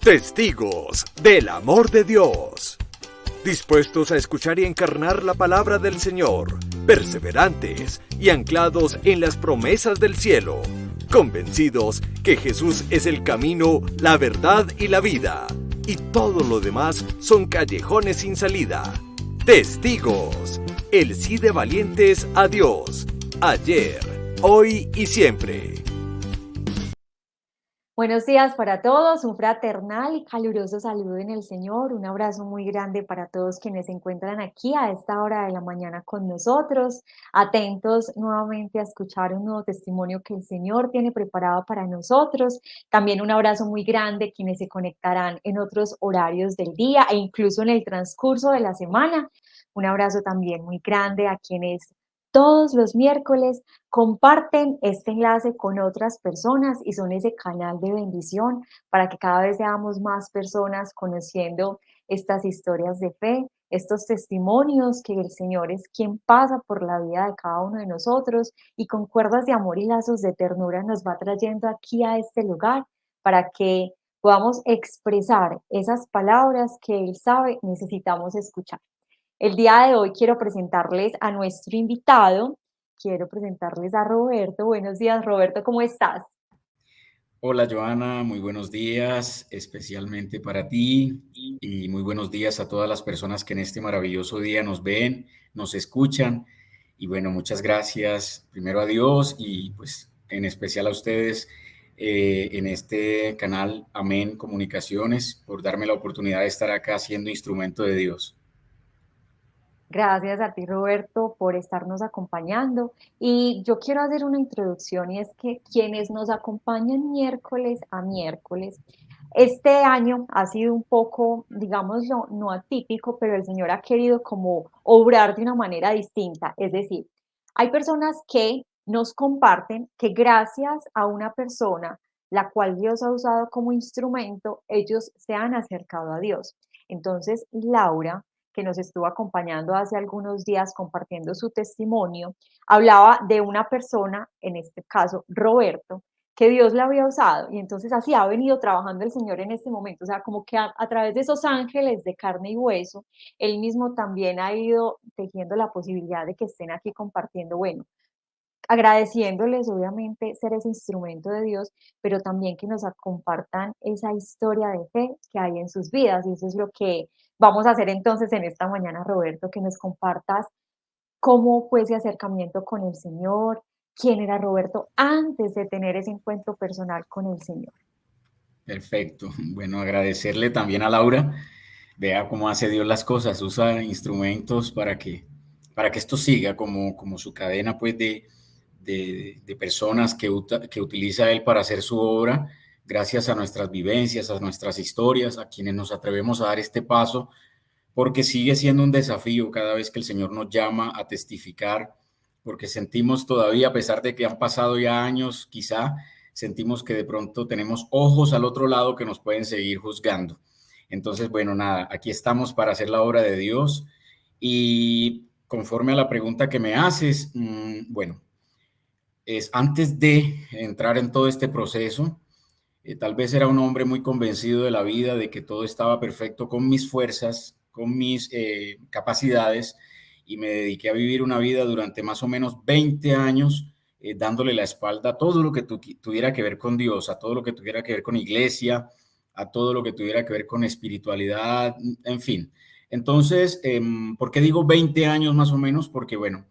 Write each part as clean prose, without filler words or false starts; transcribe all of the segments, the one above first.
Testigos del amor de Dios. Dispuestos a escuchar y encarnar la palabra del Señor, perseverantes y anclados en las promesas del cielo, convencidos que Jesús es el camino, la verdad y la vida, y todo lo demás son callejones sin salida. Testigos, el sí de valientes a Dios, ayer, hoy y siempre. Buenos días para todos, un fraternal y caluroso saludo en el Señor, un abrazo muy grande para todos quienes se encuentran aquí a esta hora de la mañana con nosotros, atentos nuevamente a escuchar un nuevo testimonio que el Señor tiene preparado para nosotros. También un abrazo muy grande quienes se conectarán en otros horarios del día e incluso en el transcurso de la semana. Un abrazo también muy grande a quienes todos los miércoles comparten este enlace con otras personas y son ese canal de bendición para que cada vez seamos más personas conociendo estas historias de fe, estos testimonios que el Señor es quien pasa por la vida de cada uno de nosotros y con cuerdas de amor y lazos de ternura nos va trayendo aquí a este lugar para que podamos expresar esas palabras que Él sabe necesitamos escuchar. El día de hoy quiero presentarles a nuestro invitado, quiero presentarles a Roberto. Buenos días, Roberto, ¿cómo estás? Hola Joana, muy buenos días, especialmente para ti y muy buenos días a todas las personas que en este maravilloso día nos ven, nos escuchan y bueno, muchas gracias primero a Dios y pues en especial a ustedes en este canal Amén Comunicaciones por darme la oportunidad de estar acá siendo instrumento de Dios. Gracias a ti, Roberto, por estarnos acompañando. Y yo quiero hacer una introducción y es que quienes nos acompañan miércoles a miércoles, este año ha sido un poco, digámoslo, no atípico, pero el Señor ha querido como obrar de una manera distinta. Es decir, hay personas que nos comparten que gracias a una persona la cual Dios ha usado como instrumento, ellos se han acercado a Dios. Entonces, Laura, que nos estuvo acompañando hace algunos días compartiendo su testimonio, hablaba de una persona, en este caso Roberto, que Dios la había usado y entonces así ha venido trabajando el Señor en este momento, o sea, como que a través de esos ángeles de carne y hueso, él mismo también ha ido tejiendo la posibilidad de que estén aquí compartiendo, bueno, agradeciéndoles obviamente ser ese instrumento de Dios, pero también que nos compartan esa historia de fe que hay en sus vidas. Y eso es lo que vamos a hacer entonces en esta mañana, Roberto, que nos compartas cómo fue ese acercamiento con el Señor, quién era Roberto antes de tener ese encuentro personal con el Señor. Perfecto, bueno, agradecerle también a Laura, vea cómo hace Dios las cosas, usa instrumentos para que esto siga como su cadena pues de personas que utiliza Él para hacer su obra, gracias a nuestras vivencias, a nuestras historias, a quienes nos atrevemos a dar este paso, porque sigue siendo un desafío cada vez que el Señor nos llama a testificar, porque sentimos todavía, a pesar de que han pasado ya años, quizá sentimos que de pronto tenemos ojos al otro lado que nos pueden seguir juzgando. Entonces, bueno, nada, aquí estamos para hacer la obra de Dios y conforme a la pregunta que me haces, bueno, es antes de entrar en todo este proceso, tal vez era un hombre muy convencido de la vida, de que todo estaba perfecto con mis fuerzas, con mis capacidades, y me dediqué a vivir una vida durante más o menos 20 años, dándole la espalda a todo lo que tuviera que ver con Dios, a todo lo que tuviera que ver con iglesia, a todo lo que tuviera que ver con espiritualidad, en fin. Entonces, ¿por qué digo 20 años más o menos? Porque, bueno,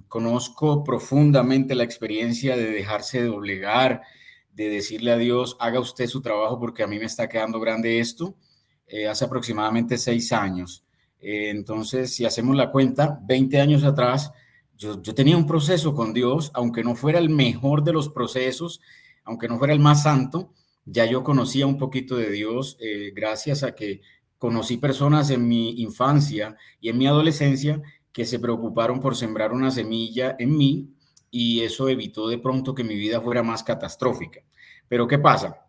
conozco profundamente la experiencia de dejarse doblegar, de decirle a Dios, haga usted su trabajo porque a mí me está quedando grande esto, hace aproximadamente 6 años. Entonces, si hacemos la cuenta, 20 años atrás, yo tenía un proceso con Dios, aunque no fuera el mejor de los procesos, aunque no fuera el más santo, ya yo conocía un poquito de Dios gracias a que conocí personas en mi infancia y en mi adolescencia que se preocuparon por sembrar una semilla en mí y eso evitó de pronto que mi vida fuera más catastrófica. Pero ¿qué pasa?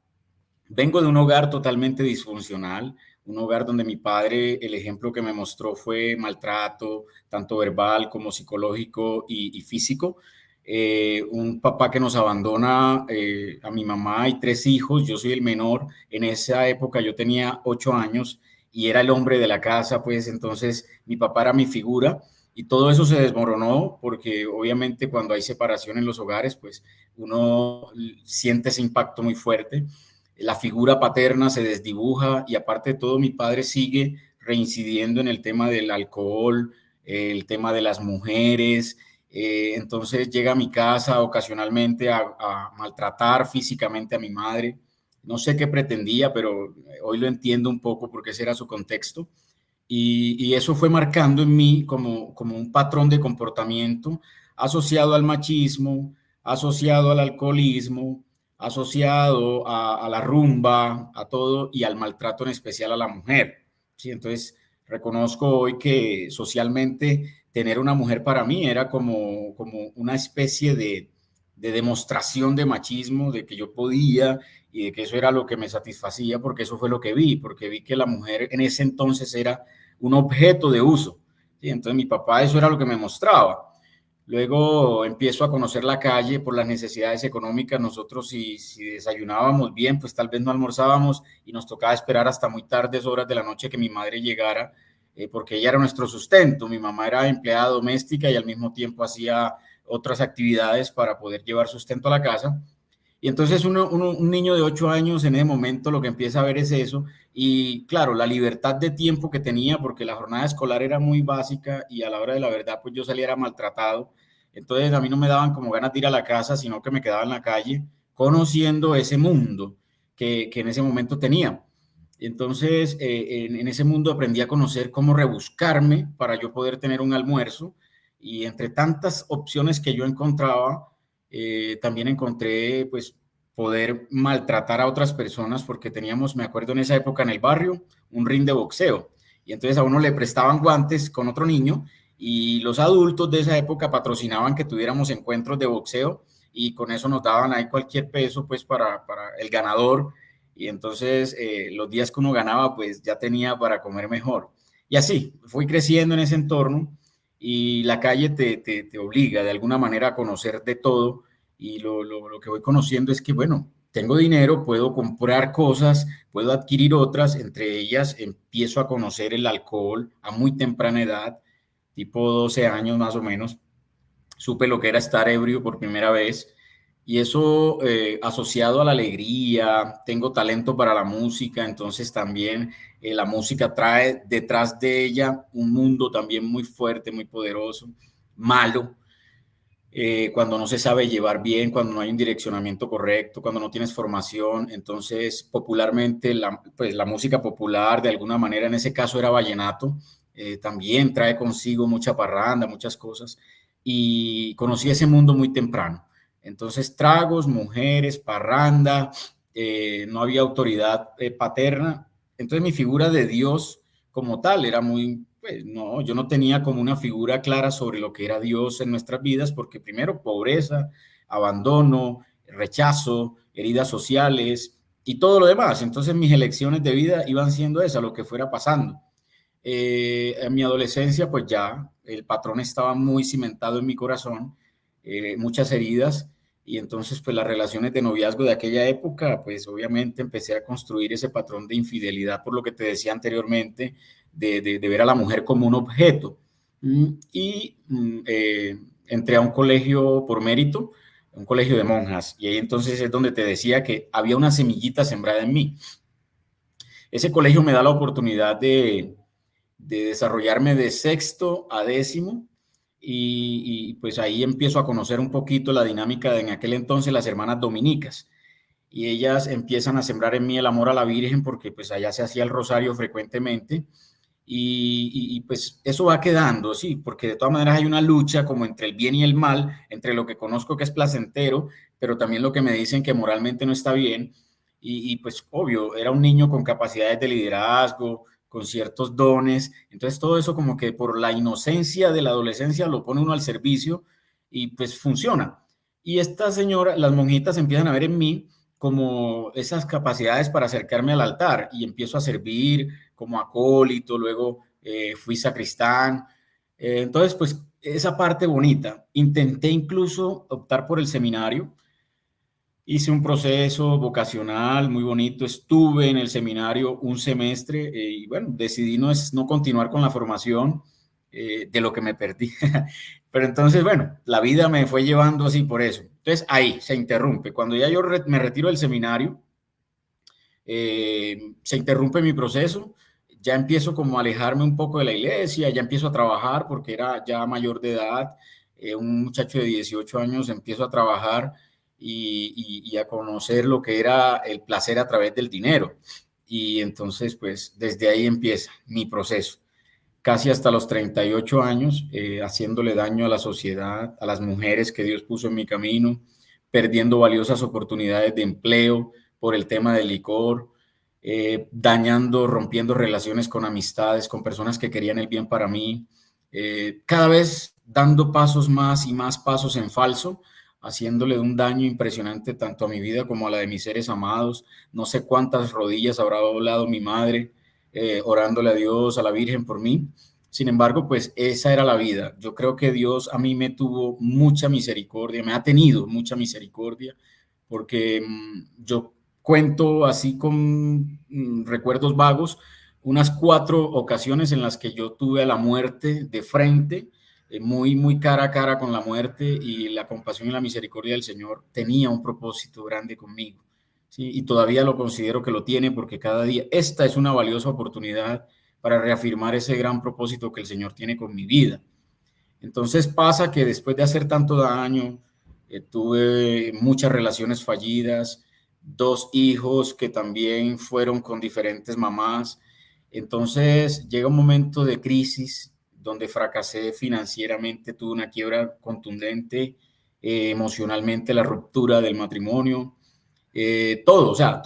Vengo de un hogar totalmente disfuncional, un hogar donde mi padre, el ejemplo que me mostró fue maltrato, tanto verbal como psicológico y físico. un papá que nos abandona a mi mamá y 3 hijos, yo soy el menor, en esa época yo tenía 8 años y era el hombre de la casa, pues entonces mi papá era mi figura y todo eso se desmoronó porque obviamente cuando hay separación en los hogares, pues uno siente ese impacto muy fuerte. La figura paterna se desdibuja y aparte de todo mi padre sigue reincidiendo en el tema del alcohol, el tema de las mujeres, entonces llega a mi casa ocasionalmente a maltratar físicamente a mi madre. No sé qué pretendía, pero hoy lo entiendo un poco porque ese era su contexto. Y eso fue marcando en mí como un patrón de comportamiento asociado al machismo, asociado al alcoholismo, asociado a la rumba, a todo y al maltrato en especial a la mujer. ¿Sí? Entonces, reconozco hoy que socialmente tener una mujer para mí era como una especie de demostración de machismo, de que yo podía y de que eso era lo que me satisfacía, porque eso fue lo que vi, porque vi que la mujer en ese entonces era un objeto de uso. ¿Sí? Entonces mi papá eso era lo que me mostraba. Luego empiezo a conocer la calle por las necesidades económicas. Nosotros si desayunábamos bien, pues tal vez no almorzábamos y nos tocaba esperar hasta muy tardes horas de la noche que mi madre llegara, porque ella era nuestro sustento. Mi mamá era empleada doméstica y al mismo tiempo hacía otras actividades para poder llevar sustento a la casa. Y entonces un niño de 8 años en ese momento lo que empieza a ver es eso. Y claro, la libertad de tiempo que tenía, porque la jornada escolar era muy básica y a la hora de la verdad, pues yo salía maltratado. Entonces a mí no me daban como ganas de ir a la casa, sino que me quedaba en la calle conociendo ese mundo que en ese momento tenía. Entonces, en ese mundo aprendí a conocer cómo rebuscarme para yo poder tener un almuerzo. Y entre tantas opciones que yo encontraba, también encontré pues poder maltratar a otras personas porque teníamos, me acuerdo en esa época en el barrio, un ring de boxeo y entonces a uno le prestaban guantes con otro niño y los adultos de esa época patrocinaban que tuviéramos encuentros de boxeo y con eso nos daban ahí cualquier peso pues para el ganador y entonces los días que uno ganaba pues ya tenía para comer mejor y así fui creciendo en ese entorno y la calle te obliga de alguna manera a conocer de todo y lo que voy conociendo es que, bueno, tengo dinero, puedo comprar cosas, puedo adquirir otras, entre ellas empiezo a conocer el alcohol a muy temprana edad, tipo 12 años más o menos, supe lo que era estar ebrio por primera vez y eso asociado a la alegría, tengo talento para la música, entonces también la música trae detrás de ella un mundo también muy fuerte, muy poderoso, malo, cuando no se sabe llevar bien, cuando no hay un direccionamiento correcto, cuando no tienes formación. Entonces, popularmente, pues, la música popular, de alguna manera, en ese caso era vallenato, también trae consigo mucha parranda, muchas cosas. Y conocí ese mundo muy temprano. Entonces, tragos, mujeres, parranda, no había autoridad paterna. Entonces, mi figura de Dios como tal era muy pues no, yo no tenía como una figura clara sobre lo que era Dios en nuestras vidas, porque primero pobreza, abandono, rechazo, heridas sociales y todo lo demás. Entonces mis elecciones de vida iban siendo esas, lo que fuera pasando. En mi adolescencia, pues ya el patrón estaba muy cimentado en mi corazón, muchas heridas, y entonces pues las relaciones de noviazgo de aquella época, pues obviamente empecé a construir ese patrón de infidelidad, por lo que te decía anteriormente, de ver a la mujer como un objeto. Y entré a un colegio por mérito, un colegio de monjas, y ahí entonces es donde te decía que había una semillita sembrada en mí. Ese colegio me da la oportunidad de desarrollarme de sexto a décimo y pues ahí empiezo a conocer un poquito la dinámica de en aquel entonces las hermanas dominicas y ellas empiezan a sembrar en mí el amor a la Virgen porque pues allá se hacía el rosario frecuentemente pues eso va quedando, sí, porque de todas maneras hay una lucha como entre el bien y el mal, entre lo que conozco que es placentero, pero también lo que me dicen que moralmente no está bien. Pues obvio, era un niño con capacidades de liderazgo, con ciertos dones, entonces todo eso como que por la inocencia de la adolescencia lo pone uno al servicio y pues funciona. Y esta señora, las monjitas empiezan a ver en mí como esas capacidades para acercarme al altar y empiezo a servir como acólito, luego fui sacristán. Entonces, pues esa parte bonita. Intenté incluso optar por el seminario. Hice un proceso vocacional muy bonito, estuve en el seminario un semestre y bueno, decidí no continuar con la formación de lo que me perdí. Pero entonces, bueno, la vida me fue llevando así por eso. Entonces ahí se interrumpe. Cuando ya yo me retiro del seminario, se interrumpe mi proceso, ya empiezo como a alejarme un poco de la iglesia, ya empiezo a trabajar porque era ya mayor de edad, un muchacho de 18 años, empiezo a trabajar y a conocer lo que era el placer a través del dinero. Y entonces, pues, desde ahí empieza mi proceso, casi hasta los 38 años, haciéndole daño a la sociedad, a las mujeres que Dios puso en mi camino, perdiendo valiosas oportunidades de empleo por el tema del licor, dañando, rompiendo relaciones con amistades, con personas que querían el bien para mí, cada vez dando pasos más y más pasos en falso, haciéndole un daño impresionante tanto a mi vida como a la de mis seres amados. No sé cuántas rodillas habrá doblado mi madre, orándole a Dios, a la Virgen por mí. Sin embargo, pues esa era la vida. Yo creo que Dios a mí me tuvo mucha misericordia, me ha tenido mucha misericordia, porque yo cuento así con recuerdos vagos, unas 4 ocasiones en las que yo tuve a la muerte de frente, muy, muy cara a cara con la muerte, y la compasión y la misericordia del Señor tenía un propósito grande conmigo. ¿Sí? Y todavía lo considero que lo tiene, porque cada día esta es una valiosa oportunidad para reafirmar ese gran propósito que el Señor tiene con mi vida. Entonces pasa que después de hacer tanto daño, tuve muchas relaciones fallidas, 2 hijos que también fueron con diferentes mamás. Entonces llega un momento de crisis donde fracasé financieramente, tuve una quiebra contundente, emocionalmente la ruptura del matrimonio, todo, o sea,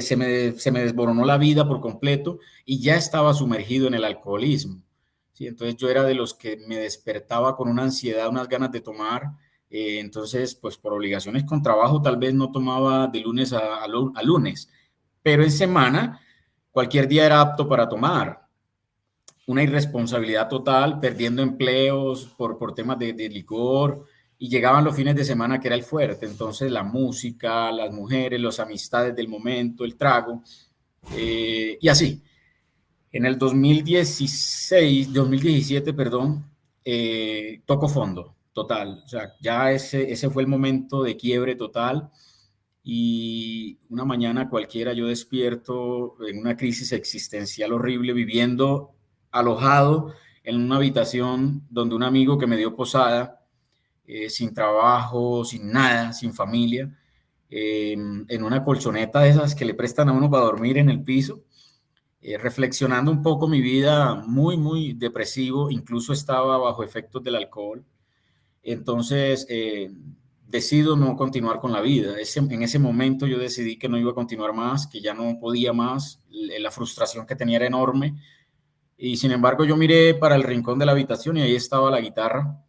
se me desboronó la vida por completo y ya estaba sumergido en el alcoholismo. ¿Sí? Entonces yo era de los que me despertaba con una ansiedad, unas ganas de tomar. Entonces, pues por obligaciones con trabajo tal vez no tomaba de lunes a lunes, pero en semana cualquier día era apto para tomar. Una irresponsabilidad total, perdiendo empleos por temas de licor, y llegaban los fines de semana que era el fuerte. Entonces la música, las mujeres, las amistades del momento, el trago, y así. En el 2017, perdón, toco fondo, total. O sea, ya ese fue el momento de quiebre total. Y una mañana cualquiera yo despierto en una crisis existencial horrible, viviendo alojado en una habitación donde un amigo que me dio posada, sin trabajo, sin nada, sin familia, en una colchoneta de esas que le prestan a uno para dormir en el piso, reflexionando un poco mi vida, muy, muy depresivo, incluso estaba bajo efectos del alcohol. Entonces, decido no continuar con la vida. En ese momento yo decidí que no iba a continuar más, que ya no podía más, la frustración que tenía era enorme. Y sin embargo yo miré para el rincón de la habitación y ahí estaba la guitarra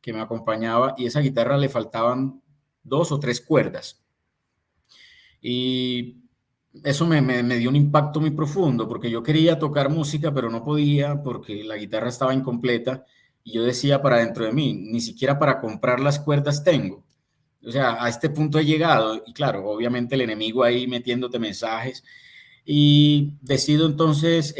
que me acompañaba, y esa guitarra le faltaban 2 o 3 cuerdas. Y eso me dio un impacto muy profundo, porque yo quería tocar música, pero no podía porque la guitarra estaba incompleta. Y yo decía para dentro de mí, ni siquiera para comprar las cuerdas tengo. O sea, a este punto he llegado. Y claro, obviamente el enemigo ahí metiéndote mensajes. Y decido entonces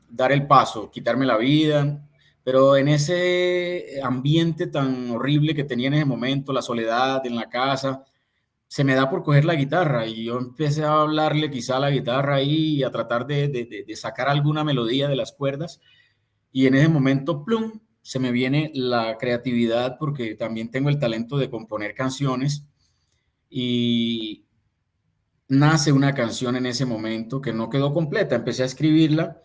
dar el paso, quitarme la vida. Pero en ese ambiente tan horrible que tenía en ese momento, la soledad en la casa, se me da por coger la guitarra y yo empecé a hablarle quizá a la guitarra ahí y a tratar de sacar alguna melodía de las cuerdas. Y en ese momento, plum, se me viene la creatividad, porque también tengo el talento de componer canciones, y nace una canción en ese momento que no quedó completa. Empecé a escribirla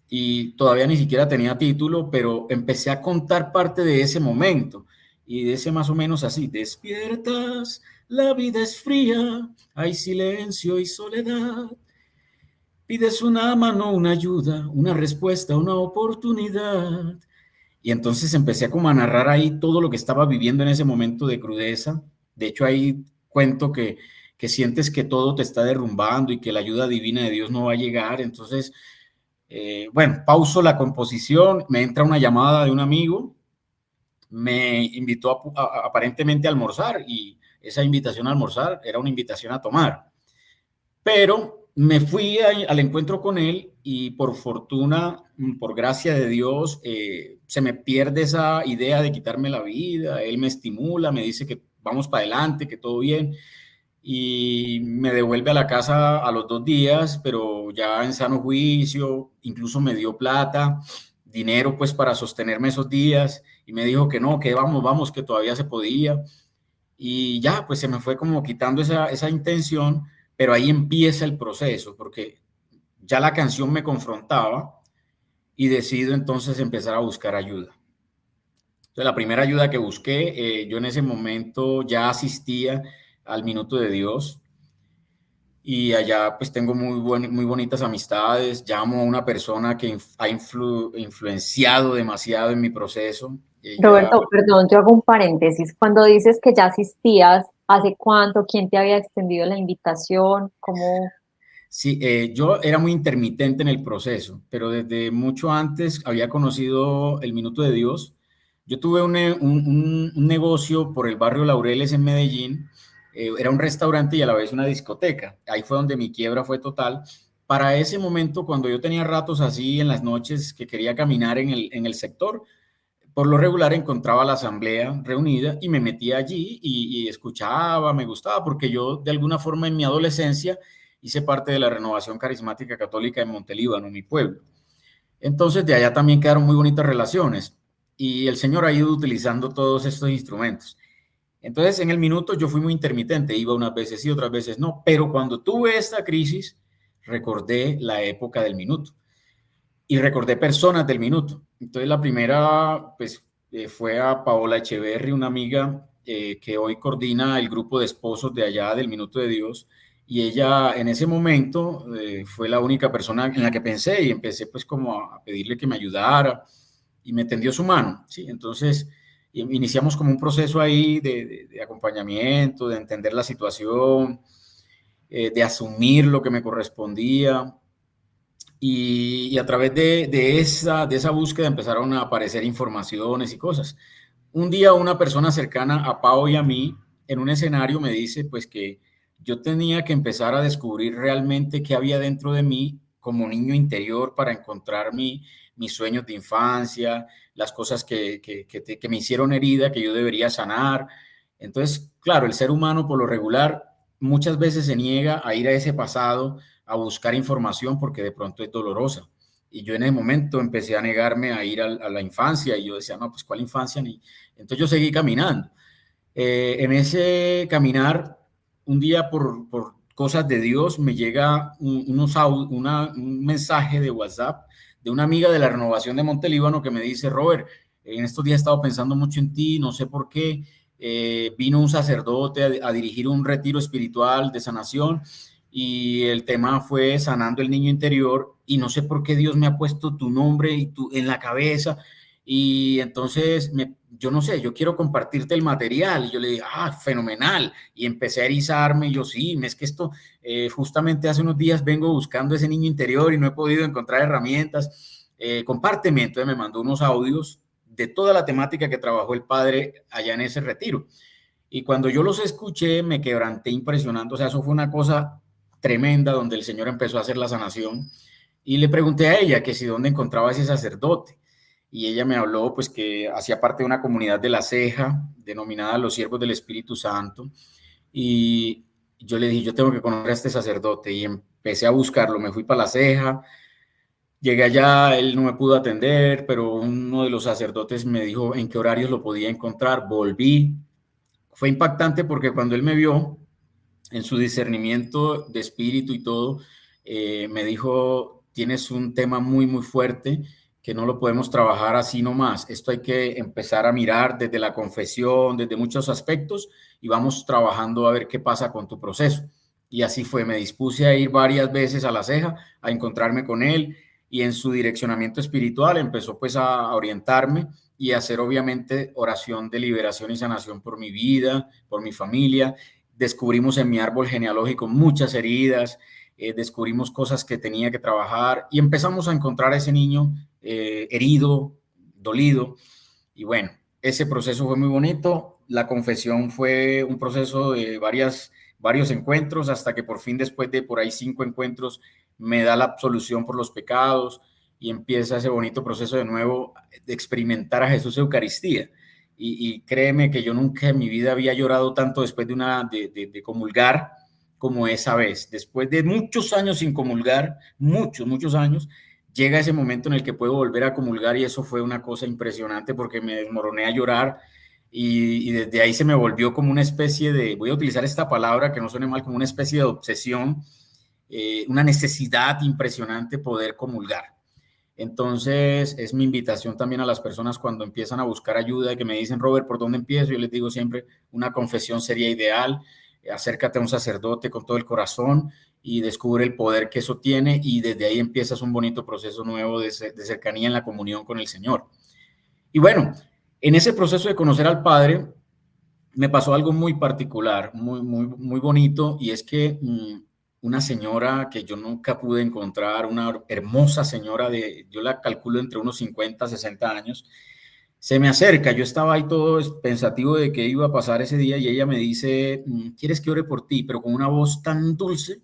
y todavía ni siquiera tenía título, pero empecé a contar parte de ese momento y de ese más o menos así: despiertas, la vida es fría, hay silencio y soledad, pides una mano, una ayuda, una respuesta, una oportunidad. Y entonces empecé a como a narrar ahí todo lo que estaba viviendo en ese momento de crudeza. De hecho, ahí cuento que sientes que todo te está derrumbando y que la ayuda divina de Dios no va a llegar. Entonces, bueno, pauso la composición, me entra una llamada de un amigo me invitó aparentemente a almorzar, y esa invitación a almorzar era una invitación a tomar. Pero me fui al encuentro con él y por fortuna, por gracia de Dios, se me pierde esa idea de quitarme la vida. Él me estimula, me dice que vamos para adelante, que todo bien, y me devuelve a la casa a los 2 días, pero ya en sano juicio. Incluso me dio plata, dinero pues para sostenerme esos días, y me dijo que no, que vamos, que todavía se podía. Y ya, pues se me fue como quitando esa intención, pero ahí empieza el proceso, porque ya la canción me confrontaba y decido entonces empezar a buscar ayuda. Entonces, la primera ayuda que busqué, yo en ese momento ya asistía al Minuto de Dios, y allá pues tengo muy bonitas amistades. Llamo a una persona que ha influenciado demasiado en mi proceso. Ella, Roberto, perdón, yo hago un paréntesis. Cuando dices que ya asistías, ¿hace cuánto? ¿Quién te había extendido la invitación? ¿Cómo? sí, yo era muy intermitente en el proceso, pero desde mucho antes había conocido el Minuto de Dios. Yo tuve un negocio por el barrio Laureles en Medellín. Era un restaurante y a la vez una discoteca. Ahí fue donde mi quiebra fue total. Para ese momento, cuando yo tenía ratos así en las noches que quería caminar en el sector, por lo regular encontraba la asamblea reunida y me metía allí y escuchaba. Me gustaba porque yo de alguna forma en mi adolescencia hice parte de la Renovación Carismática Católica en Montelíbano, mi pueblo. Entonces de allá también quedaron muy bonitas relaciones, y el Señor ha ido utilizando todos estos instrumentos. Entonces en el Minuto yo fui muy intermitente, iba unas veces sí, otras veces no, pero cuando tuve esta crisis recordé la época del Minuto y recordé personas del Minuto. Entonces la primera pues fue a Paola Echeverry, una amiga que hoy coordina el grupo de esposos de allá del Minuto de Dios, y ella en ese momento fue la única persona en la que pensé, y empecé pues como a pedirle que me ayudara, y me tendió su mano, ¿sí? Entonces iniciamos como un proceso ahí de acompañamiento, de entender la situación, de asumir lo que me correspondía. Y a través de esa búsqueda empezaron a aparecer informaciones y cosas. Un día una persona cercana a Pau y a mí en un escenario me dice pues que yo tenía que empezar a descubrir realmente qué había dentro de mí como niño interior para encontrar mis sueños de infancia, las cosas que me hicieron herida, que yo debería sanar. Entonces, claro, el ser humano por lo regular muchas veces se niega a ir a ese pasado a buscar información porque de pronto es dolorosa. Y yo en ese momento empecé a negarme a ir a la infancia, y yo decía, no, pues ¿cuál infancia? Entonces yo seguí caminando. En ese caminar, un día por cosas de Dios, me llega un mensaje de WhatsApp de una amiga de la Renovación de Montelíbano que me dice, Robert, en estos días he estado pensando mucho en ti, no sé por qué. Vino un sacerdote a dirigir un retiro espiritual de sanación, y el tema fue sanando el niño interior, y no sé por qué Dios me ha puesto tu nombre en la cabeza, y entonces yo no sé, yo quiero compartirte el material. Y yo le dije, fenomenal, y empecé a erizarme, y yo sí, es que esto, justamente hace unos días vengo buscando ese niño interior y no he podido encontrar herramientas, compárteme. Entonces me mandó unos audios de toda la temática que trabajó el padre allá en ese retiro, y cuando yo los escuché me quebranté impresionante. O sea, eso fue una cosa tremenda donde el Señor empezó a hacer la sanación. Y le pregunté a ella que si dónde encontraba ese sacerdote, y ella me habló pues que hacía parte de una comunidad de La Ceja denominada Los Siervos del Espíritu Santo. Y yo le dije, yo tengo que conocer a este sacerdote, y empecé a buscarlo. Me fui para La Ceja, llegué allá, él no me pudo atender, pero uno de los sacerdotes me dijo en qué horarios lo podía encontrar. Volví. Fue impactante porque cuando él me vio en su discernimiento de espíritu y todo, me dijo, tienes un tema muy fuerte que no lo podemos trabajar así nomás. Esto hay que empezar a mirar desde la confesión, desde muchos aspectos, y vamos trabajando a ver qué pasa con tu proceso. Y así fue, me dispuse a ir varias veces a La Ceja, a encontrarme con él, y en su direccionamiento espiritual empezó pues a orientarme y a hacer obviamente oración de liberación y sanación por mi vida, por mi familia. Descubrimos en mi árbol genealógico muchas heridas, descubrimos cosas que tenía que trabajar, y empezamos a encontrar a ese niño herido, dolido. Y bueno, ese proceso fue muy bonito. La confesión fue un proceso de varios encuentros, hasta que por fin, después de por ahí 5 encuentros, me da la absolución por los pecados y empieza ese bonito proceso de nuevo de experimentar a Jesús Eucaristía. Y créeme que yo nunca en mi vida había llorado tanto después de comulgar como esa vez. Después de muchos años sin comulgar, muchos años, llega ese momento en el que puedo volver a comulgar, y eso fue una cosa impresionante porque me desmoroné a llorar, y desde ahí se me volvió como una especie de, voy a utilizar esta palabra que no suene mal, como una especie de obsesión, una necesidad impresionante poder comulgar. Entonces es mi invitación también a las personas cuando empiezan a buscar ayuda y que me dicen, Robert, ¿por dónde empiezo? Yo les digo siempre, una confesión sería ideal. Acércate a un sacerdote con todo el corazón y descubre el poder que eso tiene, y desde ahí empiezas un bonito proceso nuevo de cercanía en la comunión con el Señor. Y bueno, en ese proceso de conocer al Padre me pasó algo muy particular, muy bonito, y es que una señora que yo nunca pude encontrar, una hermosa señora yo la calculo entre unos 50, 60 años, se me acerca. Yo estaba ahí todo pensativo de qué iba a pasar ese día, y ella me dice, ¿quieres que ore por ti? Pero con una voz tan dulce.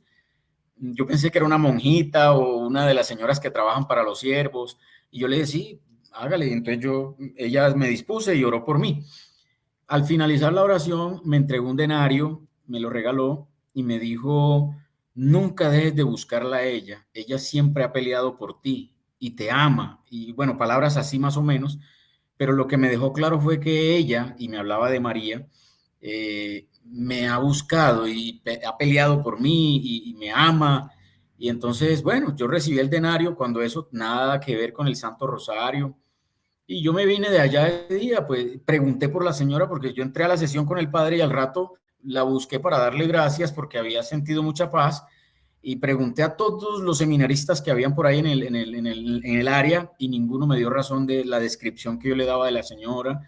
Yo pensé que era una monjita o una de las señoras que trabajan para los siervos, y yo le dije, sí, hágale. Y entonces ella me dispuse y oró por mí. Al finalizar la oración, me entregó un denario, me lo regaló y me dijo, nunca dejes de buscarla a ella. Ella siempre ha peleado por ti y te ama. Y bueno, palabras así más o menos, pero lo que me dejó claro fue que ella, y me hablaba de María, me ha buscado y ha peleado por mí y me ama. Y entonces, bueno, yo recibí el denario cuando eso nada que ver con el Santo Rosario. Y yo me vine de allá ese día, pues pregunté por la señora, porque yo entré a la sesión con el padre y al rato la busqué para darle gracias porque había sentido mucha paz, y pregunté a todos los seminaristas que habían por ahí en el área, y ninguno me dio razón de la descripción que yo le daba de la señora.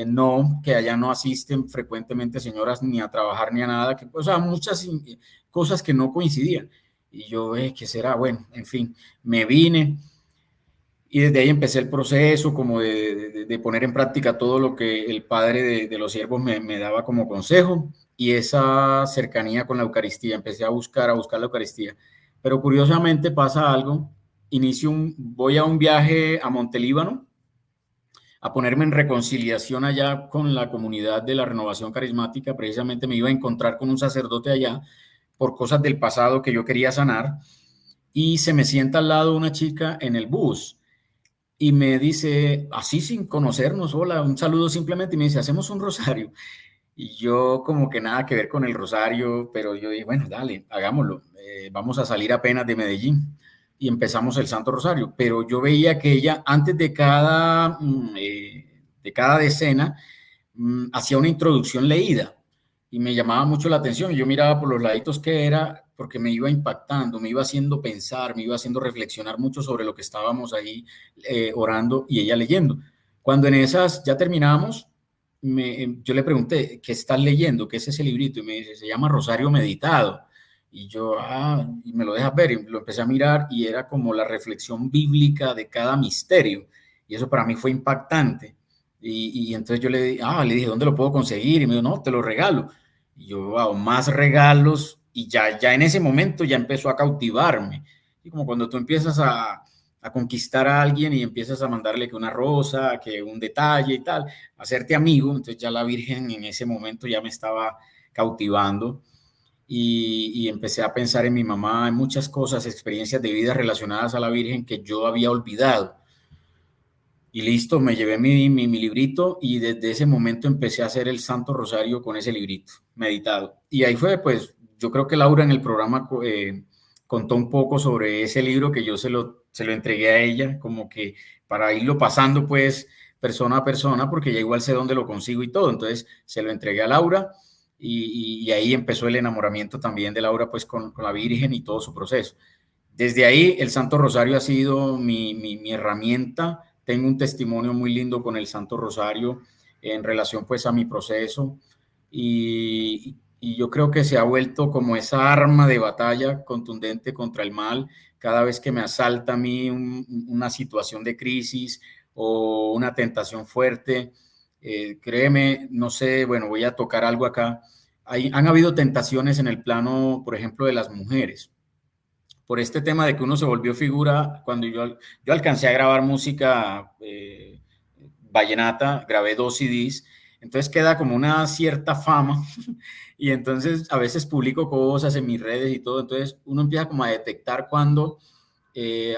No, que allá no asisten frecuentemente señoras ni a trabajar ni a nada, o sea, muchas cosas que no coincidían. Y yo, ¿qué será? Bueno, en fin, me vine. Y desde ahí empecé el proceso como de poner en práctica todo lo que el padre de los siervos me daba como consejo, y esa cercanía con la Eucaristía. Empecé a buscar la Eucaristía. Pero curiosamente pasa algo. Voy a un viaje a Montelíbano a ponerme en reconciliación allá con la comunidad de la Renovación Carismática. Precisamente me iba a encontrar con un sacerdote allá por cosas del pasado que yo quería sanar, y se me sienta al lado una chica en el bus. Y me dice, así sin conocernos, hola, un saludo simplemente, y me dice, hacemos un rosario. Y yo como que nada que ver con el rosario, pero yo dije, bueno, dale, hagámoslo. Vamos a salir apenas de Medellín. Y empezamos el Santo Rosario. Pero yo veía que ella, antes de cada decena, hacía una introducción leída, y me llamaba mucho la atención. Y yo miraba por los laditos que era, porque me iba impactando, me iba haciendo pensar, me iba haciendo reflexionar mucho sobre lo que estábamos ahí orando y ella leyendo. Cuando en esas ya terminamos, yo le pregunté, ¿qué estás leyendo? ¿Qué es ese librito? Y me dice, se llama Rosario Meditado. Y yo, y me lo dejas ver, y lo empecé a mirar, y era como la reflexión bíblica de cada misterio, y eso para mí fue impactante. Y entonces yo le dije, ¿dónde lo puedo conseguir? Y me dijo, no, te lo regalo. Y yo, wow, más regalos, y ya en ese momento ya empezó a cautivarme. Y como cuando tú empiezas a conquistar a alguien y empiezas a mandarle que una rosa, que un detalle y tal, hacerte amigo, entonces ya la Virgen en ese momento ya me estaba cautivando. Y empecé a pensar en mi mamá, en muchas cosas, experiencias de vida relacionadas a la Virgen que yo había olvidado. Y listo, me llevé mi librito, y desde ese momento empecé a hacer el Santo Rosario con ese librito meditado. Y ahí fue, pues, yo creo que Laura en el programa contó un poco sobre ese libro, que yo se lo entregué a ella, como que para irlo pasando, pues, persona a persona, porque ya igual sé dónde lo consigo y todo. Entonces se lo entregué a Laura, y ahí empezó el enamoramiento también de Laura, pues, con la Virgen y todo su proceso. Desde ahí el Santo Rosario ha sido mi herramienta. Tengo un testimonio muy lindo con el Santo Rosario en relación, pues, a mi proceso, y yo creo que se ha vuelto como esa arma de batalla contundente contra el mal. Cada vez que me asalta a mí una situación de crisis o una tentación fuerte, Créeme, no sé, bueno, voy a tocar algo acá. Han habido tentaciones en el plano, por ejemplo, de las mujeres. Por este tema de que uno se volvió figura, cuando yo alcancé a grabar música vallenata, grabé 2 CDs, entonces queda como una cierta fama y entonces a veces publico cosas en mis redes y todo, entonces uno empieza como a detectar cuando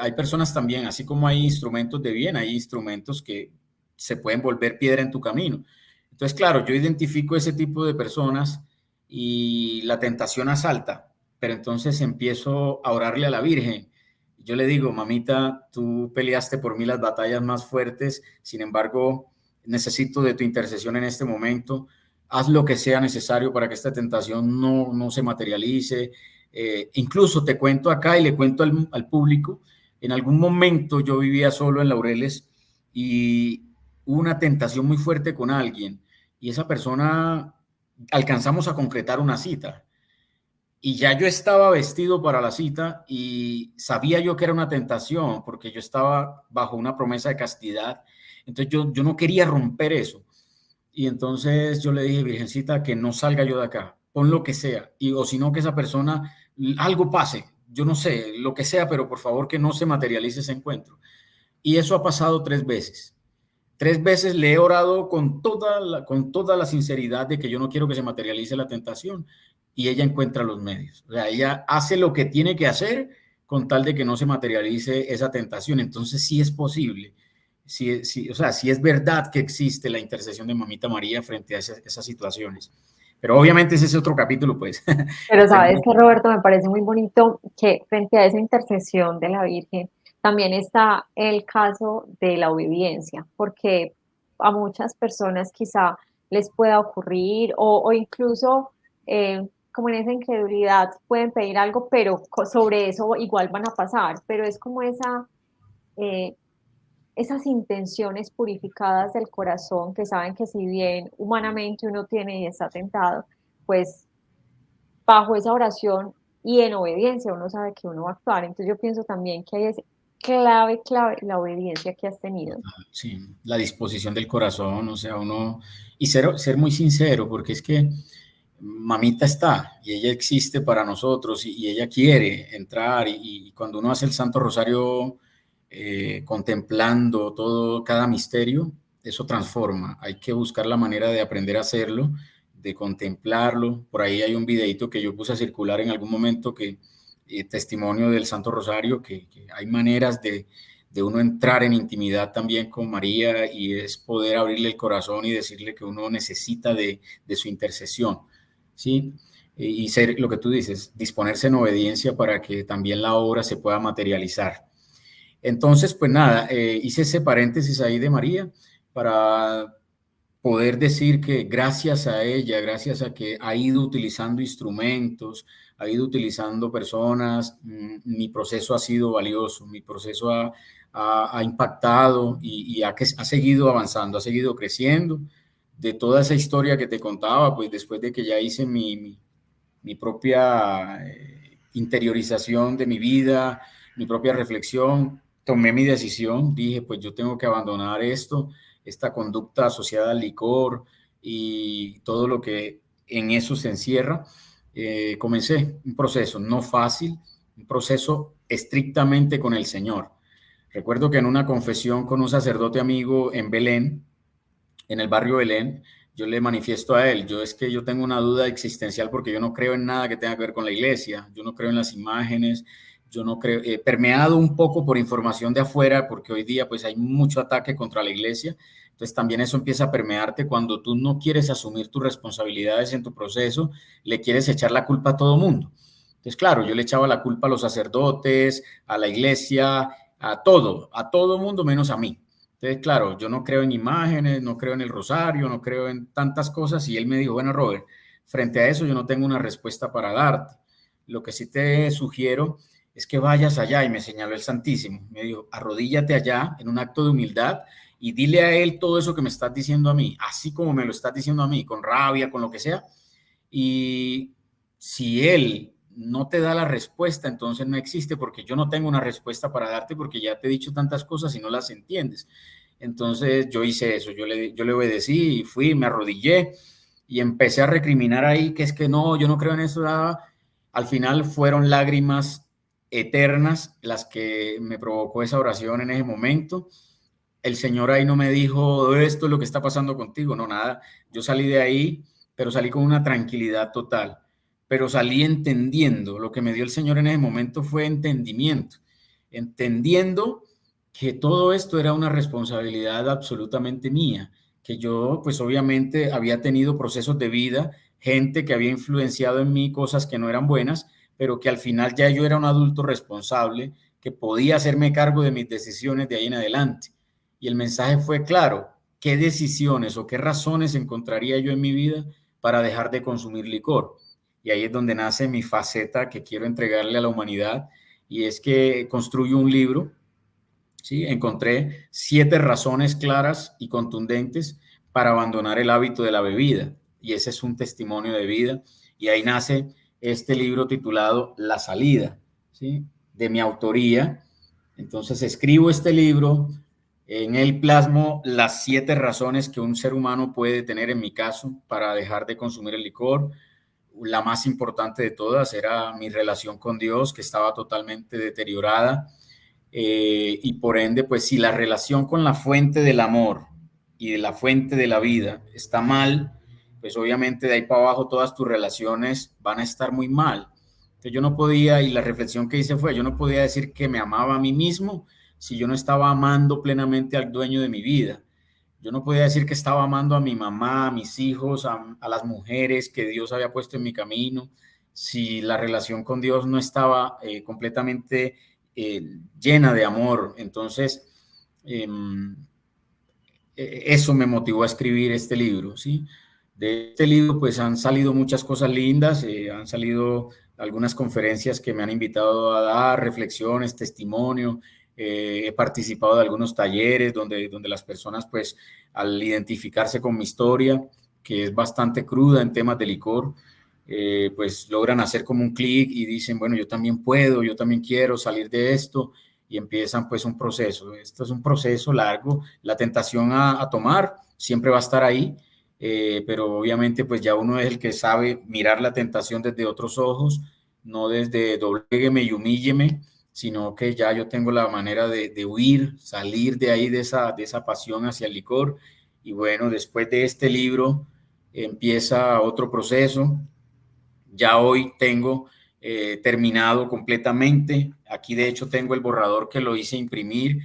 hay personas también, así como hay instrumentos de bien, hay instrumentos que se pueden volver piedra en tu camino. Entonces, claro, yo identifico ese tipo de personas y la tentación asalta, pero entonces empiezo a orarle a la Virgen. Yo le digo, mamita, tú peleaste por mí las batallas más fuertes, sin embargo, necesito de tu intercesión en este momento. Haz lo que sea necesario para que esta tentación no se materialice. Incluso te cuento acá y le cuento al público, en algún momento yo vivía solo en Laureles y hubo una tentación muy fuerte con alguien y esa persona alcanzamos a concretar una cita y ya yo estaba vestido para la cita y sabía yo que era una tentación porque yo estaba bajo una promesa de castidad, entonces yo no quería romper eso y entonces yo le dije, Virgencita, que no salga yo de acá, pon lo que sea, y, o si no, que esa persona, algo pase, yo no sé, lo que sea, pero por favor que no se materialice ese encuentro. Y eso ha pasado 3 veces. 3 veces le he orado con toda la sinceridad de que yo no quiero que se materialice la tentación y ella encuentra los medios. O sea, ella hace lo que tiene que hacer con tal de que no se materialice esa tentación. Entonces sí es posible. Sí, o sea, sí es verdad que existe la intercesión de Mamita María frente a esas situaciones. Pero obviamente ese es otro capítulo, pues. Pero sabes que, Roberto, me parece muy bonito que frente a esa intercesión de la Virgen también está el caso de la obediencia, porque a muchas personas quizá les pueda ocurrir o incluso como en esa incredulidad pueden pedir algo, pero sobre eso igual van a pasar, pero es como eh, esas intenciones purificadas del corazón que saben que si bien humanamente uno tiene y está tentado, pues bajo esa oración y en obediencia uno sabe que uno va a actuar. Entonces yo pienso también que ahí es clave la obediencia que has tenido. Sí, la disposición del corazón, o sea, uno, y ser muy sincero, porque es que mamita está y ella existe para nosotros y ella quiere entrar y cuando uno hace el Santo Rosario contemplando todo, cada misterio, eso transforma. Hay que buscar la manera de aprender a hacerlo, de contemplarlo. Por ahí hay un videito que yo puse a circular en algún momento que testimonio del Santo Rosario, que hay maneras de uno entrar en intimidad también con María y es poder abrirle el corazón y decirle que uno necesita de su intercesión, ¿sí? Y ser lo que tú dices, disponerse en obediencia para que también la obra se pueda materializar. Entonces, pues nada, hice ese paréntesis ahí de María para poder decir que gracias a ella, gracias a que ha ido utilizando instrumentos, ha ido utilizando personas, mi proceso ha sido valioso, mi proceso ha impactado y ha seguido avanzando, ha seguido creciendo. De toda esa historia que te contaba, pues después de que ya hice mi propia interiorización de mi vida, mi propia reflexión, tomé mi decisión, dije, pues yo tengo que abandonar esto, esta conducta asociada al licor y todo lo que en eso se encierra. Comencé un proceso no fácil, un proceso estrictamente con el Señor. Recuerdo que en una confesión con un sacerdote amigo en Belén, en el barrio Belén, yo le manifiesto a él, es que yo tengo una duda existencial porque yo no creo en nada que tenga que ver con la iglesia, yo no creo en las imágenes, yo no creo, permeado un poco por información de afuera, porque hoy día pues hay mucho ataque contra la iglesia, entonces también eso empieza a permearte cuando tú no quieres asumir tus responsabilidades en tu proceso, le quieres echar la culpa a todo mundo. Entonces, claro, yo le echaba la culpa a los sacerdotes, a la iglesia, a todo mundo menos a mí. Entonces, claro, yo no creo en imágenes, no creo en el rosario, no creo en tantas cosas. Y él me dijo, bueno, Robert, frente a eso yo no tengo una respuesta para darte. Lo que sí te sugiero es que vayas allá. Y me señaló el Santísimo. Me dijo, arrodíllate allá en un acto de humildad y dile a él todo eso que me estás diciendo a mí, así como me lo estás diciendo a mí, con rabia, con lo que sea. Y si él no te da la respuesta, entonces no existe, porque yo no tengo una respuesta para darte porque ya te he dicho tantas cosas y no las entiendes. Entonces yo hice eso, yo le obedecí y fui, me arrodillé y empecé a recriminar ahí que es que no, yo no creo en eso. Al final fueron lágrimas eternas las que me provocó esa oración en ese momento. El Señor ahí no me dijo, esto es lo que está pasando contigo, no, nada. Yo salí de ahí, pero salí con una tranquilidad total. Pero salí entendiendo, lo que me dio el Señor en ese momento fue entendimiento, entendiendo que todo esto era una responsabilidad absolutamente mía, que yo pues obviamente había tenido procesos de vida, gente que había influenciado en mí cosas que no eran buenas, pero que al final ya yo era un adulto responsable, que podía hacerme cargo de mis decisiones de ahí en adelante. Y el mensaje fue claro, ¿qué decisiones o qué razones encontraría yo en mi vida para dejar de consumir licor? Y ahí es donde nace mi faceta que quiero entregarle a la humanidad, y es que construyo un libro, ¿sí? Encontré 7 razones claras y contundentes para abandonar el hábito de la bebida, y ese es un testimonio de vida, y ahí nace este libro titulado La Salida, ¿sí? De mi autoría. Entonces escribo este libro, en él plasmo las 7 razones que un ser humano puede tener, en mi caso, para dejar de consumir el licor. La más importante de todas era mi relación con Dios, que estaba totalmente deteriorada. Y por ende, pues si la relación con la fuente del amor y de la fuente de la vida está mal, pues obviamente de ahí para abajo todas tus relaciones van a estar muy mal. Entonces yo no podía, y la reflexión que hice fue, yo no podía decir que me amaba a mí mismo si yo no estaba amando plenamente al dueño de mi vida. Yo no podía decir que estaba amando a mi mamá, a mis hijos, a las mujeres que Dios había puesto en mi camino, si la relación con Dios no estaba completamente llena de amor. Entonces, eso me motivó a escribir este libro, ¿sí? De este libro, pues han salido muchas cosas lindas, han salido algunas conferencias que me han invitado a dar, reflexiones, testimonio. He participado de algunos talleres donde las personas, pues, al identificarse con mi historia, que es bastante cruda en temas de licor, pues logran hacer como un clic y dicen, bueno, yo también puedo, yo también quiero salir de esto, y empiezan pues un proceso. Esto es un proceso largo, la tentación a tomar siempre va a estar ahí, pero obviamente pues ya uno es el que sabe mirar la tentación desde otros ojos, no desde doblégueme y humílleme, sino que ya yo tengo la manera de huir, salir de ahí, de esa pasión hacia el licor. Y bueno, después de este libro empieza otro proceso. Ya hoy tengo terminado completamente. Aquí de hecho tengo el borrador que lo hice imprimir.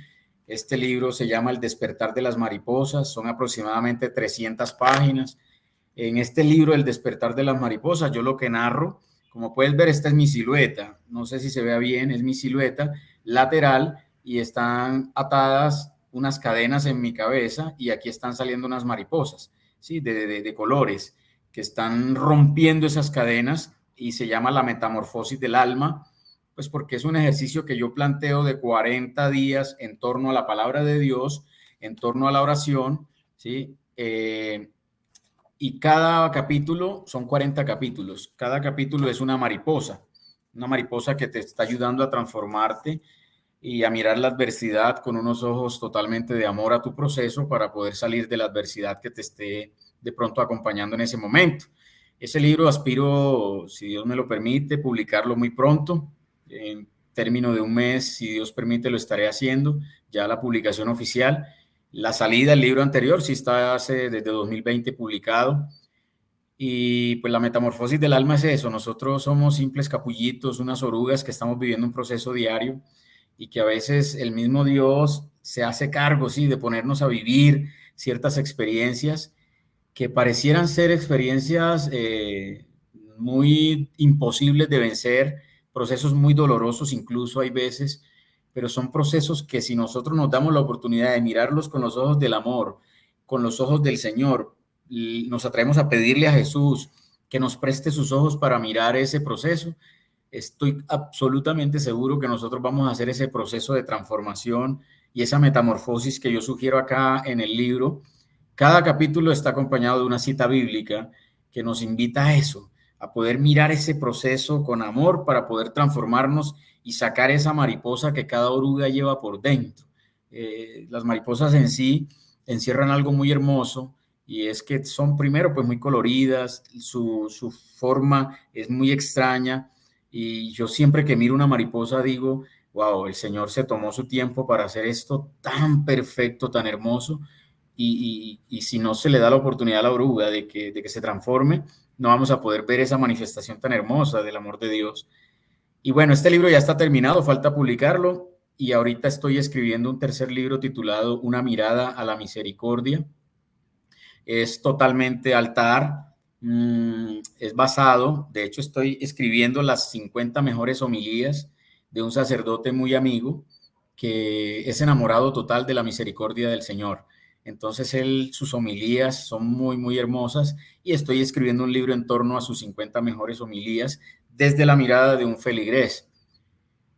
Este libro se llama El despertar de las mariposas, son aproximadamente 300 páginas. En este libro, El despertar de las mariposas, yo lo que narro, como puedes ver, esta es mi silueta, no sé si se vea bien, es mi silueta lateral y están atadas unas cadenas en mi cabeza y aquí están saliendo unas mariposas, ¿sí? de colores, que están rompiendo esas cadenas, y se llama la metamorfosis del alma, pues porque es un ejercicio que yo planteo de 40 días en torno a la palabra de Dios, en torno a la oración, ¿sí? Y cada capítulo, son 40 capítulos, cada capítulo es una mariposa que te está ayudando a transformarte y a mirar la adversidad con unos ojos totalmente de amor a tu proceso para poder salir de la adversidad que te esté de pronto acompañando en ese momento. Ese libro aspiro, si Dios me lo permite, publicarlo muy pronto, en término de un mes, si Dios permite, lo estaré haciendo, ya la publicación oficial. La salida del libro anterior sí está desde 2020 publicado. Y pues la metamorfosis del alma es eso, nosotros somos simples capullitos, unas orugas que estamos viviendo un proceso diario y que a veces el mismo Dios se hace cargo, sí, de ponernos a vivir ciertas experiencias que parecieran ser experiencias muy imposibles de vencer, procesos muy dolorosos incluso hay veces, pero son procesos que si nosotros nos damos la oportunidad de mirarlos con los ojos del amor, con los ojos del Señor, nos atrevemos a pedirle a Jesús que nos preste sus ojos para mirar ese proceso, estoy absolutamente seguro que nosotros vamos a hacer ese proceso de transformación y esa metamorfosis que yo sugiero acá en el libro. Cada capítulo está acompañado de una cita bíblica que nos invita a eso, a poder mirar ese proceso con amor para poder transformarnos y sacar esa mariposa que cada oruga lleva por dentro. Las mariposas en sí encierran algo muy hermoso, y es que son primero pues muy coloridas, su forma es muy extraña, y yo siempre que miro una mariposa digo, wow, el Señor se tomó su tiempo para hacer esto tan perfecto, tan hermoso, y si no se le da la oportunidad a la oruga de que se transforme, no vamos a poder ver esa manifestación tan hermosa del amor de Dios. Y bueno, este libro ya está terminado, falta publicarlo, y ahorita estoy escribiendo un tercer libro titulado Una mirada a la misericordia. Es totalmente altar, es basado, de hecho estoy escribiendo las 50 mejores homilías de un sacerdote muy amigo que es enamorado total de la misericordia del Señor. Entonces sus homilías son muy, muy hermosas, y estoy escribiendo un libro en torno a sus 50 mejores homilías desde la mirada de un feligrés.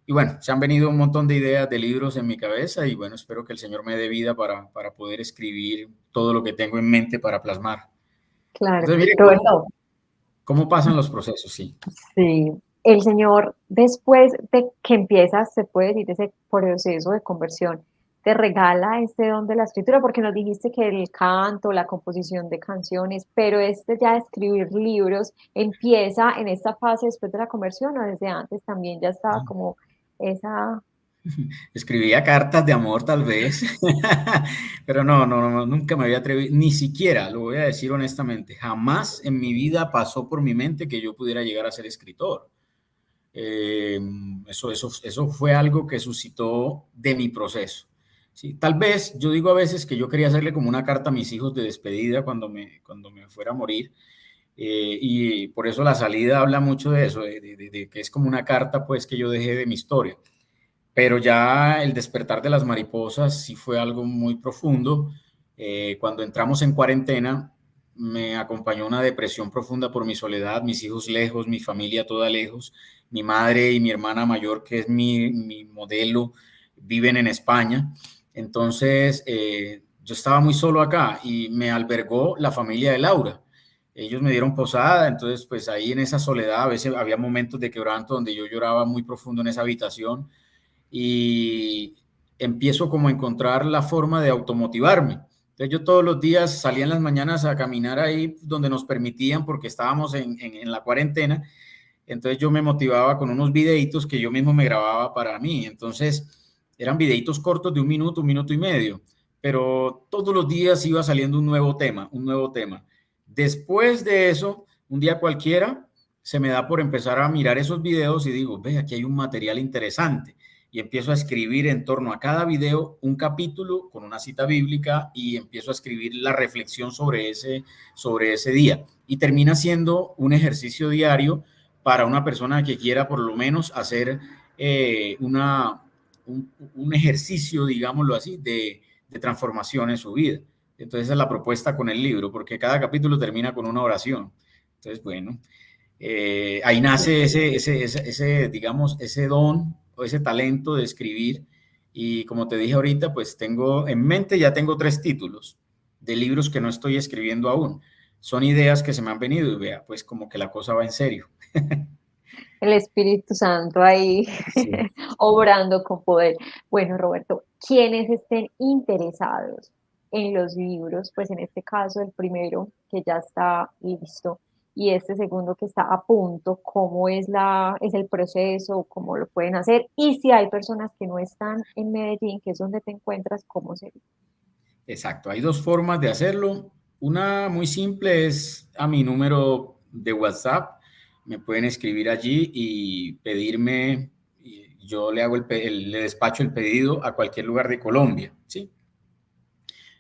Y bueno, se han venido un montón de ideas de libros en mi cabeza, y bueno, espero que el Señor me dé vida para poder escribir todo lo que tengo en mente para plasmar. Claro, Entonces, mire Roberto, cómo pasan los procesos, sí. sí, el Señor, después de que empiezas, se puede decir, ese proceso de conversión, te regala este don de la escritura, porque nos dijiste que el canto, la composición de canciones, pero este ya escribir libros empieza en esta fase después de la conversión, o desde antes también ya estaba como esa... Escribía cartas de amor tal vez, pero no, nunca me había atrevido, ni siquiera, lo voy a decir honestamente, jamás en mi vida pasó por mi mente que yo pudiera llegar a ser escritor. Eso fue algo que suscitó de mi proceso. Sí, tal vez, yo digo a veces que yo quería hacerle como una carta a mis hijos de despedida cuando me fuera a morir, y por eso la salida habla mucho de eso, de que es como una carta pues que yo dejé de mi historia. Pero ya el despertar de las mariposas sí fue algo muy profundo. Cuando entramos en cuarentena, me acompañó una depresión profunda por mi soledad, mis hijos lejos, mi familia toda lejos, mi madre y mi hermana mayor, que es mi modelo, viven en España. Entonces, yo estaba muy solo acá, y me albergó la familia de Laura. Ellos me dieron posada, entonces pues ahí en esa soledad a veces había momentos de quebranto donde yo lloraba muy profundo en esa habitación, y empiezo como a encontrar la forma de automotivarme. Entonces yo todos los días salía en las mañanas a caminar ahí donde nos permitían, porque estábamos en la cuarentena. Entonces yo me motivaba con unos videitos que yo mismo me grababa para mí. Entonces eran videitos cortos de un minuto y medio, pero todos los días iba saliendo un nuevo tema, un nuevo tema. Después de eso, un día cualquiera, se me da por empezar a mirar esos videos y digo, ve, aquí hay un material interesante. Y empiezo a escribir en torno a cada video un capítulo con una cita bíblica, y empiezo a escribir la reflexión sobre ese día. Y termina siendo un ejercicio diario para una persona que quiera por lo menos hacer un ejercicio, digámoslo así, de transformación en su vida. Entonces esa es la propuesta con el libro, porque cada capítulo termina con una oración. Entonces, bueno, ahí nace digamos, ese don o ese talento de escribir. Y como te dije ahorita, pues tengo en mente, ya tengo 3 títulos de libros que no estoy escribiendo aún. Son ideas que se me han venido, y vea, pues como que la cosa va en serio. El Espíritu Santo ahí Sí. obrando con poder. Bueno, Roberto, quienes estén interesados en los libros, pues en este caso el primero que ya está listo y este segundo que está a punto, ¿cómo es el proceso? ¿Cómo lo pueden hacer? Y si hay personas que no están en Medellín, que es donde te encuentras, ¿cómo sería? Exacto, hay 2 formas de hacerlo. Una muy simple es a mi número de WhatsApp. Me pueden escribir allí y pedirme, y yo le hago le despacho el pedido a cualquier lugar de Colombia, ¿sí?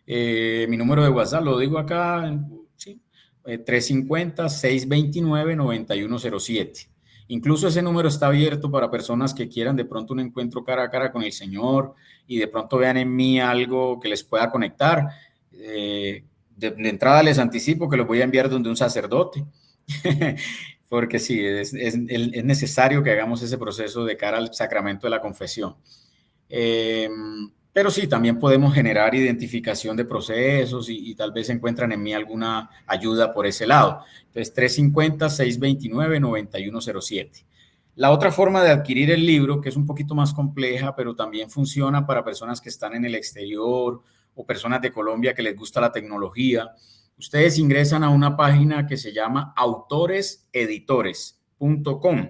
Mi número de WhatsApp lo digo acá, ¿sí? 350-629-9107. Incluso ese número está abierto para personas que quieran de pronto un encuentro cara a cara con el Señor, y de pronto vean en mí algo que les pueda conectar. De entrada les anticipo que los voy a enviar donde un sacerdote, porque sí, es necesario que hagamos ese proceso de cara al sacramento de la confesión. Pero sí, también podemos generar identificación de procesos, y tal vez encuentran en mí alguna ayuda por ese lado. Entonces, 350-629-9107. La otra forma de adquirir el libro, que es un poquito más compleja, pero también funciona para personas que están en el exterior o personas de Colombia que les gusta la tecnología, ustedes ingresan a una página que se llama autoreseditores.com.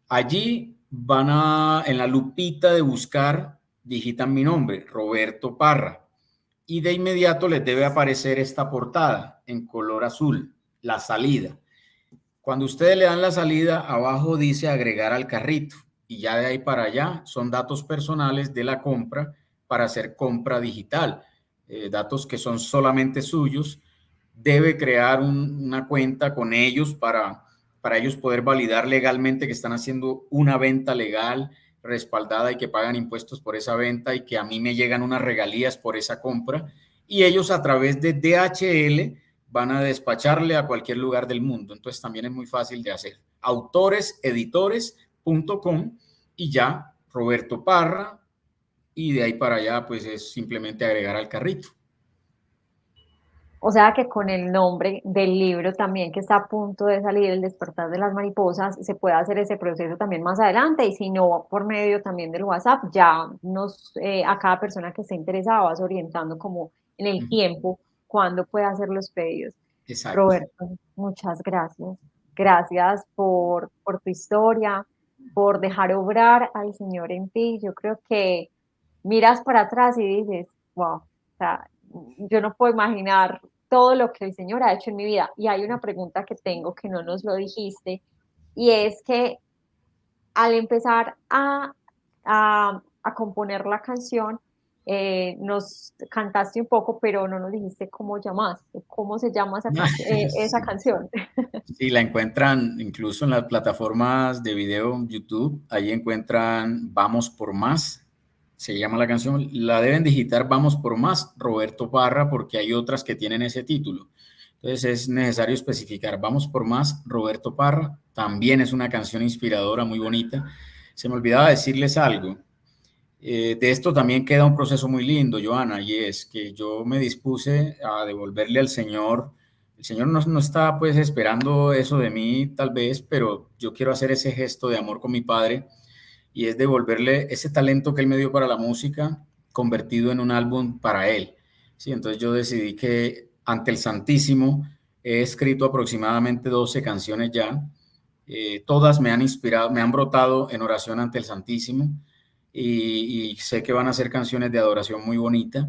Allí en la lupita de buscar, digitan mi nombre, Roberto Parra, y de inmediato les debe aparecer esta portada en color azul, la salida. Cuando ustedes le dan la salida, abajo dice agregar al carrito y ya de ahí para allá son datos personales de la compra para hacer compra digital, datos que son solamente suyos. Debe crear una cuenta con ellos para ellos poder validar legalmente que están haciendo una venta legal, respaldada y que pagan impuestos por esa venta y que a mí me llegan unas regalías por esa compra. Y ellos a través de DHL van a despacharle a cualquier lugar del mundo. Entonces también es muy fácil de hacer. Autoreseditores.com y ya Roberto Parra, y de ahí para allá pues es simplemente agregar al carrito. O sea que con el nombre del libro también que está a punto de salir, El despertar de las mariposas, se puede hacer ese proceso también más adelante y si no, por medio también del WhatsApp, ya a cada persona que esté interesada vas orientando como en el tiempo cuándo puede hacer los pedidos. Exacto. Roberto, muchas gracias. Gracias por tu historia, por dejar obrar al Señor en ti. Yo creo que miras para atrás y dices, wow, o sea, yo no puedo imaginar todo lo que el Señor ha hecho en mi vida. Y hay una pregunta que tengo que no nos lo dijiste, y es que al empezar a componer la canción, nos cantaste un poco, pero no nos dijiste cómo se llama esa Sí. canción. Sí, la encuentran incluso en las plataformas de video YouTube. Ahí encuentran Vamos por Más, se llama la canción. La deben digitar Vamos por Más, Roberto Parra, porque hay otras que tienen ese título. Entonces es necesario especificar Vamos por Más, Roberto Parra. También es una canción inspiradora, muy bonita. Se me olvidaba decirles algo. De esto también queda un proceso muy lindo, Joana, y es que yo me dispuse a devolverle al Señor. El Señor no está pues esperando eso de mí tal vez, pero yo quiero hacer ese gesto de amor con mi Padre y es devolverle ese talento que Él me dio para la música convertido en un álbum para Él. Sí, entonces yo decidí que ante el Santísimo he escrito aproximadamente 12 canciones ya. Todas me han inspirado, me han brotado en oración ante el Santísimo y sé que van a ser canciones de adoración muy bonitas.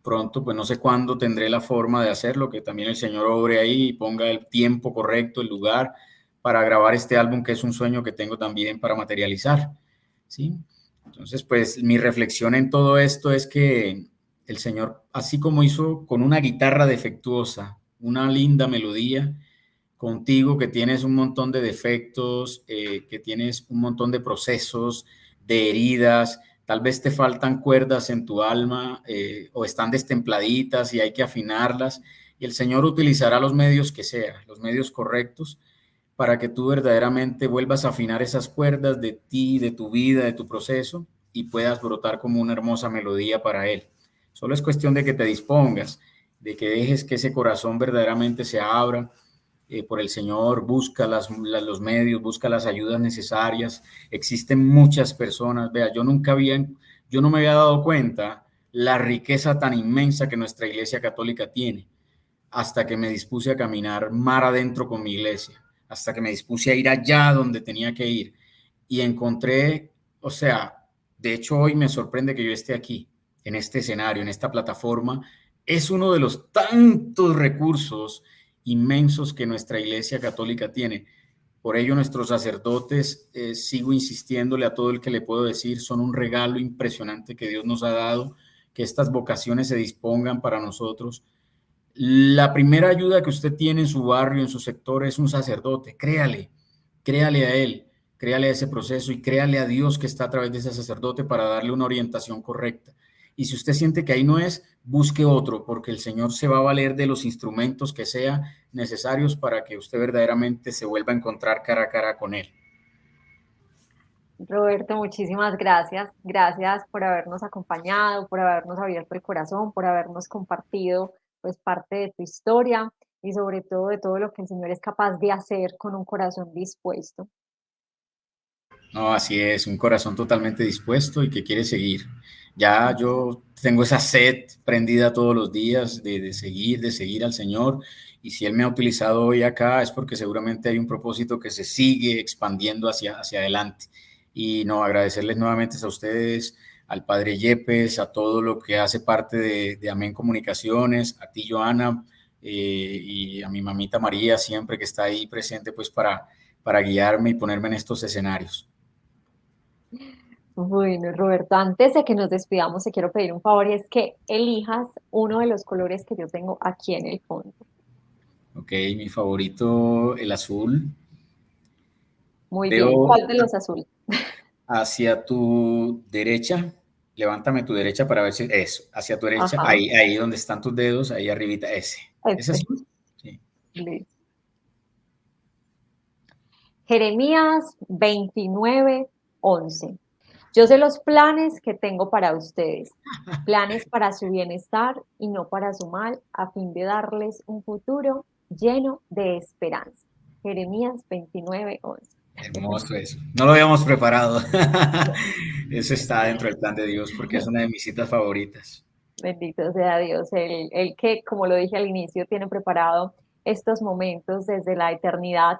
Pronto, pues no sé cuándo tendré la forma de hacerlo, que también el Señor obre ahí y ponga el tiempo correcto, el lugar para grabar este álbum, que es un sueño que tengo también para materializar, ¿sí? Entonces, pues mi reflexión en todo esto es que el Señor, así como hizo con una guitarra defectuosa, una linda melodía, contigo que tienes un montón de defectos, que tienes un montón de procesos, de heridas, tal vez te faltan cuerdas en tu alma o están destempladitas y hay que afinarlas. Y el Señor utilizará los medios que sea, los medios correctos, para que tú verdaderamente vuelvas a afinar esas cuerdas de ti, de tu vida, de tu proceso y puedas brotar como una hermosa melodía para Él. Solo es cuestión de que te dispongas, de que dejes que ese corazón verdaderamente se abra por el Señor, busca los medios, busca las ayudas necesarias. Existen muchas personas, vea, yo no me había dado cuenta la riqueza tan inmensa que nuestra iglesia católica tiene, hasta que me dispuse a caminar mar adentro con mi iglesia, hasta que me dispuse a ir allá donde tenía que ir y encontré, o sea, de hecho hoy me sorprende que yo esté aquí, en este escenario, en esta plataforma. Es uno de los tantos recursos inmensos que nuestra Iglesia Católica tiene. Por ello, nuestros sacerdotes, sigo insistiéndole a todo el que le puedo decir, son un regalo impresionante que Dios nos ha dado, que estas vocaciones se dispongan para nosotros. La primera ayuda que usted tiene en su barrio, en su sector, es un sacerdote. Créale a él, créale a ese proceso y créale a Dios que está a través de ese sacerdote para darle una orientación correcta. Y si usted siente que ahí no es, busque otro, porque el Señor se va a valer de los instrumentos que sean necesarios para que usted verdaderamente se vuelva a encontrar cara a cara con Él. Roberto, muchísimas gracias. Gracias por habernos acompañado, por habernos abierto el corazón, por habernos compartido pues parte de tu historia y sobre todo de todo lo que el Señor es capaz de hacer con un corazón dispuesto. No, así es, un corazón totalmente dispuesto y que quiere seguir. Ya yo tengo esa sed prendida todos los días de seguir al Señor. Y si Él me ha utilizado hoy acá es porque seguramente hay un propósito que se sigue expandiendo hacia adelante. Y no, agradecerles nuevamente a ustedes, al Padre Yepes, a todo lo que hace parte de Amén Comunicaciones, a ti, Joana, y a mi mamita María, siempre que está ahí presente, pues para guiarme y ponerme en estos escenarios. Bueno, Roberto, antes de que nos despidamos, te quiero pedir un favor y es que elijas uno de los colores que yo tengo aquí en el fondo. Ok, mi favorito, el azul. Muy bien, Veo ¿cuál de los azules? hacia tu derecha, levántame tu derecha para ver si eso, hacia tu derecha, Ajá, ahí donde están tus dedos, ahí arribita, ese este, azul. Sí. listo. Jeremías 29:11. Yo sé los planes que tengo para ustedes, planes para su bienestar y no para su mal, a fin de darles un futuro lleno de esperanza. Jeremías 29:11. Hermoso eso. No lo habíamos preparado. Eso está dentro del plan de Dios porque es una de mis citas favoritas. Bendito sea Dios, el que, como lo dije al inicio, tiene preparado estos momentos desde la eternidad.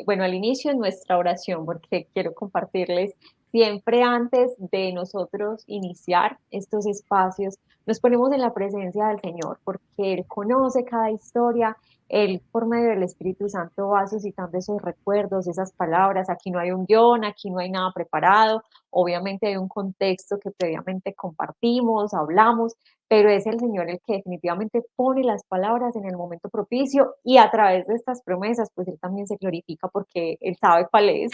Bueno, al inicio en nuestra oración, porque quiero compartirles, siempre antes de nosotros iniciar estos espacios, nos ponemos en la presencia del Señor, porque Él conoce cada historia, Él por medio del Espíritu Santo va suscitando esos recuerdos, esas palabras. Aquí no hay un guión, aquí no hay nada preparado. Obviamente hay un contexto que previamente compartimos, hablamos, pero es el Señor el que definitivamente pone las palabras en el momento propicio y a través de estas promesas, pues Él también se glorifica porque Él sabe cuál es.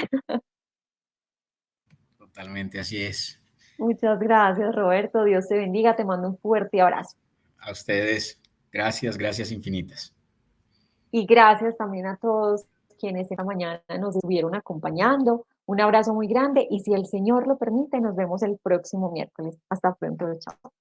Totalmente, así es. Muchas gracias, Roberto. Dios te bendiga. Te mando un fuerte abrazo. A ustedes, gracias, gracias infinitas. Y gracias también a todos quienes esta mañana nos estuvieron acompañando. Un abrazo muy grande y si el Señor lo permite, nos vemos el próximo miércoles. Hasta pronto. Chao.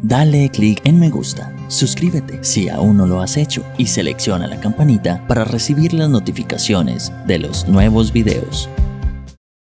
Dale clic en me gusta, suscríbete si aún no lo has hecho y selecciona la campanita para recibir las notificaciones de los nuevos videos.